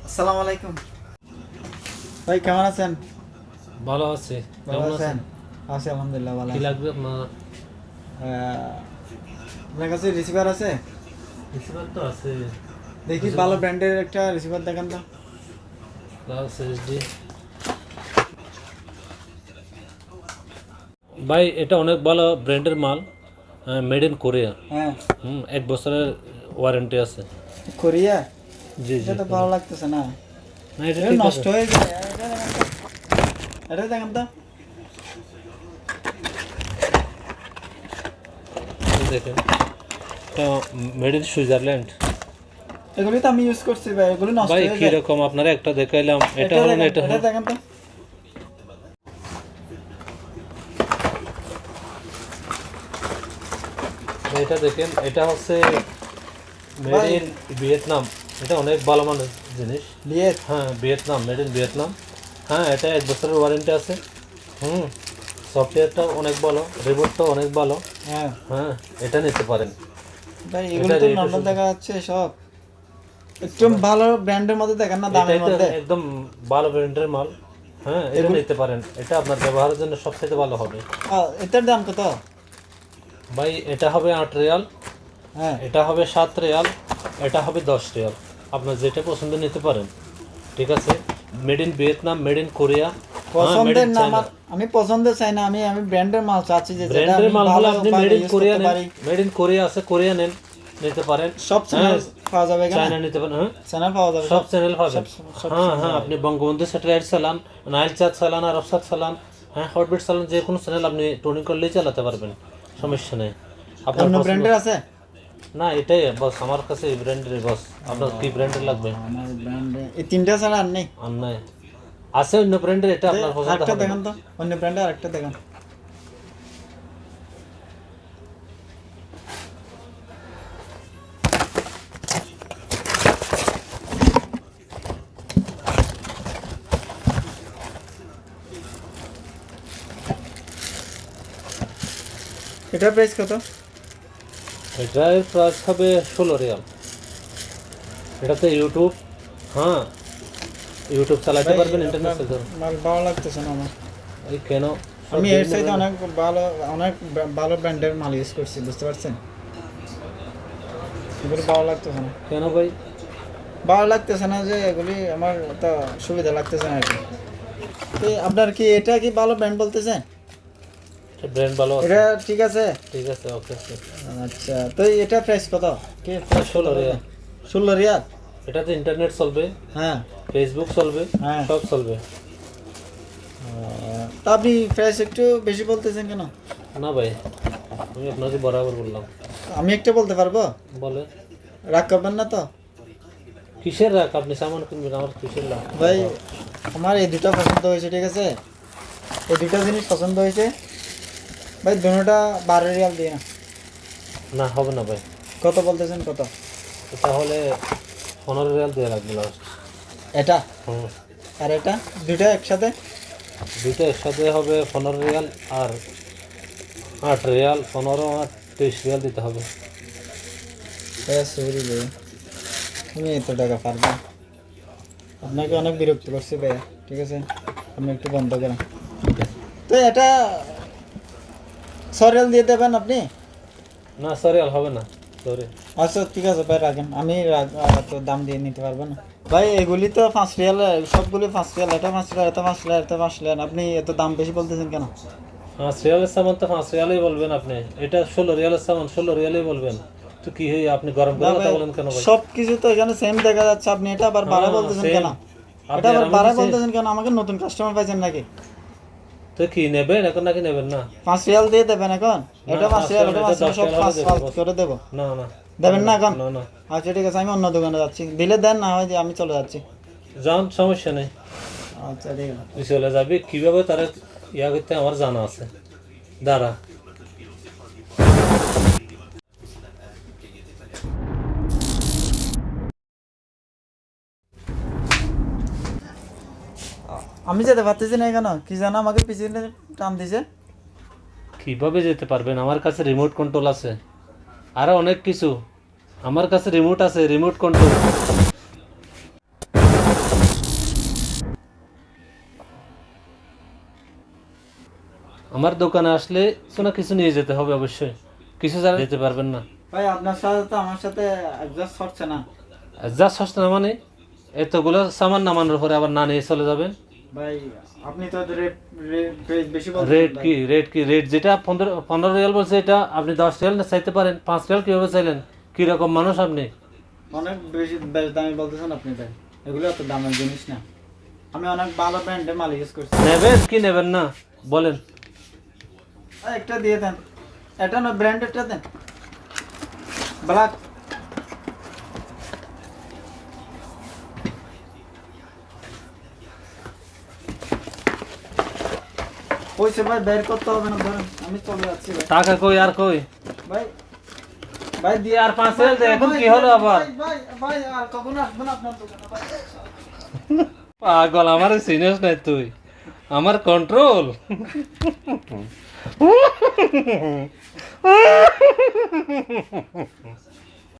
আসসালামু আলাইকুম ভাই, কেমন আছেন? ভালো আছি। ভালো কেমন আছেন? আছেন? আছি আলহামদুলিল্লাহ, ভালো কি আছি। লাগবে আপনার? আপনার কাছে রিসিভার আছে? রিসিভার তো আছে। দেখি ভালো ব্র্যান্ডের একটা রিসিভার দেখান তো। Plus SD. ভাই এটা অনেক ভালো ব্র্যান্ডের মাল, মেড ইন কোরিয়া। হ্যাঁ, 1 বছরের ওয়ারেন্টি আছে। কোরিয়া? জি এটা জি, তো ভালো কোরিয়া। লাগতেছে না, না এটা এটা ঠিক আছে। নষ্ট হয়ে যায়। এটা দেখান তো। এই দেখেন, এটা মেড ইন সুইজারল্যান্ড। এগুলি তো আমি ইউজ করছি ভাই, এগুলি নষ্ট ভাই হয়ে যায়। কিরকম আপনারা একটা দেখাইলাম, এটা এটা হলো না, দেখান, এটা এটা দেখান তো। এটা দেখেন, এটা হচ্ছে মেড ভাই ইন ভিয়েতনাম। এটা অনেক ভালো মানের জিনিস। দিয়ে হ্যাঁ, ভিয়েতনাম, মেড ইন ভিয়েতনাম। হ্যাঁ, এটা 1 বছরের ওয়ারেন্টি আছে। হুম সফটওয়্যারটাও অনেক ভালো, রিমোটটাও অনেক ভালো। হ্যাঁ হ্যাঁ, এটা নিতে পারেন। ভাই, এটা এগুলি তো রেট নর্মাল দেখা যাচ্ছে সব। একটু ভালো ব্র্যান্ডের মধ্যে দেখান না, দামের এটাই তো মধ্যে। একদম ভালো ব্র্যান্ডের মাল। হ্যাঁ, এটা এগুলি নিতে পারেন, এটা আপনার ব্যবহারের জন্য সবথেকে ভালো হবে। এটার দাম কত? ভাই এটা হবে 8 রিয়াল, হ্যাঁ, এটা হবে 7 রিয়াল, এটা হবে 10 রিয়াল। আপনার যেটা পছন্দ নিতে পারেন। ঠিক আছে, made in Vietnam, made in Korea. হ্যাঁ, মেড পছন্দের ইন না চায়না। আমার, আমি পছন্দের চাই না, আমি ব্র্যান্ডের মাল চাচ্ছি, যে যেটা ব্র্যান্ডের আমি মাল হলে ভালো আপনি ভাবে মেড ইন ইউজ কোরিয়া করতে নেন। পারি। মেড ইন কোরিয়া আছে, কোরিয়া নেন, নিতে পারেন। সব হ্যাঁ, চ্যানেল পাওয়া যাবে কেন? চায়না নিতে পারেন। হ্যাঁ, চ্যানেল পাওয়া যাবে, সব চ্যানেল পাবেন। সব হ্যাঁ চ্যানেল হ্যাঁ, পাওয়া আপনি যাবে। বঙ্গবন্ধু স্যাটেলাইট চালান, নাইল চাঁদ চালান, আরবসাট চালান, হ্যাঁ হটবিট চালান, যে কোনো চ্যানেল আপনি টোনিং করলেই চালাতে পারবেন, সমস্যা নেই। আপনার অন্য পছন্দ। ব্র্যান্ডের আছে? না, এটাই বস, আমার কাছে এই ব্র্যান্ডের বস। আপনার কি ব্র্যান্ডের লাগবে? আমার ব্র্যান্ডে এই তিনটা ছাড়া আর নেই। আর নাই, আছে অন্য ব্র্যান্ডের, এটা আপনার পছন্দ আরেকটা হবে না। দেখান তো, অন্য ব্র্যান্ডে আরেকটা দেখান। এটার প্রাইস কত? এটার প্রাইস হবে 16 রিয়াল। এটাতে ইউটিউব, হ্যাঁ ইউটিউব চালাতে ভাই পারবেন, আপনার ইন্টারনেট থেকে। মাল ভালো লাগতেছে না আমার। এই কেন? সব আমি এর বিভিন্ন চাইতে brand- অনেক ভালো, অনেক ভালো ব্র্যান্ডের মাল ইউজ করছি, বুঝতে পারছেন? এগুলো ভালো লাগতেছে না। কেন ভাই? ভালো লাগতেছে না, যে এগুলি আমার তো সুবিধা লাগতেছে না আর কি। তো আপনার কি এটা কি ভালো ব্র্যান্ড বলতেছেন? ব্র্যান্ড ভালো আছে। এটা ঠিক আছে। ঠিক আছে, ওকে ওকে। আচ্ছা, তো এটা প্রাইস কত? কি প্রাইস? 16 রিয়াল। 16 রিয়াল? এটাতে ইন্টারনেট চলবে, হ্যাঁ ফেসবুক চলবে, হ্যাঁ। সব চলবে। তা আপনি প্রাইস একটু বেশি বলতেছেন কেন? না ভাই, আমি আপনাকে বরাবর বললাম। আমি একটা বলতে পারবো, বলে রাগ করবেন না তো? কিসের রাখ? আপনি সামান কিনবেন, আমার কিসের লাভ? ভাই আমার এই দুটো পছন্দ হয়েছে, ঠিক আছে? এই দুটো জিনিস পছন্দ হয়েছে ভাই, দুটোটা 12 রিয়াল দিয়ে না। না, হবে না ভাই। কত বলতেছেন, কত? তাহলে 15 রিয়াল দিয়ে রাখবো লাস্ট। এটা হুম, আর এটা দুটো একসাথে? দুটো একসাথে হবে 15 রিয়াল, আর 8 রিয়াল, 15 আর 23 রিয়াল দিতে হবে। সরি ভাই, আমি এত টাকা পারবো? আপনাকে অনেক বিরক্ত করছি ভাইয়া, ঠিক আছে? আপনি একটু বন্ধ করেন। তো এটা 6 রিয়াল দিয়ে দেবেন আপনি? না, সরি, আর হবে না, সরি। আচ্ছা ঠিক আছে ভাই, রাখেন। আমি তো দাম দিয়ে নিতে পারবো না ভাই। এগুলি তো 5 রিয়াল, সবগুলি 5 রিয়াল। এটা 5 রিয়াল, এটা 5 রিয়াল, এটা 5 রিয়াল। আপনি এত দাম বেশি বলতেছেন কেন? 5 রিয়ালের সামান তো 5 রিয়ালই বলবেন আপনি। এটা 16 রিয়ালের সামান, 16 রিয়ালই বলবেন। তো কি হই, আপনি গরম করে না কথা ভাই, বলেন কেন ভাই? সব কিছু তো এখানে সেম দেখা যাচ্ছে, আপনি এটা আবার বাড়া হ্যাঁ, বলতেছেন same। কেন? আপনি এটা আর আবার আমি বাড়া দিছি। বলতেছেন কেন? আমাকে নতুন কাস্টমার পাইছেন নাকি? তো কি নেবেন এখন নাকি নেবেন না? 5 রিয়াল দিয়ে দেবেন এখন? এটা 5 5 রিয়াল, রিয়াল, এটা এটা 5 রিয়াল, 10 সব রিয়াল হলে 5 দেবো, বস। করে দেবো। না না, দেবেন না এখন? না না, আচ্ছা ঠিক আছে, আমি অন্য দোকানে যাচ্ছি। দিলে দেন, না হয় যে আমি চলে যাচ্ছি। যান, সমস্যা নেই। আচ্ছা ঠিক আছে। তুই চলে যাবি, কিভাবে তারা ইয়া করতে আমার জানা আছে। দাঁড়া। আমি যেতে পারতেছি না কেন কি জানো, আমাকে পিছনে টান দিছে। কিভাবে যেতে পারবেন? আমার কাছে রিমোট কন্ট্রোল আছে, আরো অনেক কিছু। আমার কাছে রিমোট আছে, রিমোট কন্ট্রোল। আমার দোকানে আসলে কিছু না কিছু নিয়ে যেতে হবে অবশ্যই, কিছু ছাড়া যেতে পারবেন না। ভাই আপনার সাথে তো আমার সাথে অ্যাডজাস্ট হচ্ছে না। যা সস্তা না মানে এতগুলো সামান নামানোর পরে আবার না নিয়ে চলে যাবেন। ভাই আপনি তো রেট বেশি বলছেন রেট ভাই। কি রেট কি রেট যেটা 15 রিয়াল বলছে, এটা আপনি 10 রিয়াল না চাইতে পারেন, 5 রিয়াল কিভাবে চাইলেন? কি রকম মানুষ আপনি? অনেক বেশি বেশ দামি বলতেছেন আপনি ভাই, এগুলো এত দামের জিনিস না। আমি অনেক ভালো ব্র্যান্ডের মাল ইউজ করছি। নেবেন কি নেবেন না বলেন? একটা দিয়ে দেন, এটা না ব্র্যান্ডেডটা দেন, ব্ল্যাক। পয়সা ভাই বের করতে হবে না, ধরেন আমি চলে যাচ্ছি ভাই। টাকা কই আর কই? ভাই ভাই দিয়ে আর 5 রিয়াল দেয়, এখন কি হলো আবার? ভাই ভাই আর কখন আসবেন আপনার দোকানে ভাই? পাগল, আমার সিনিয়স নাই তুই, আমার কন্ট্রোল।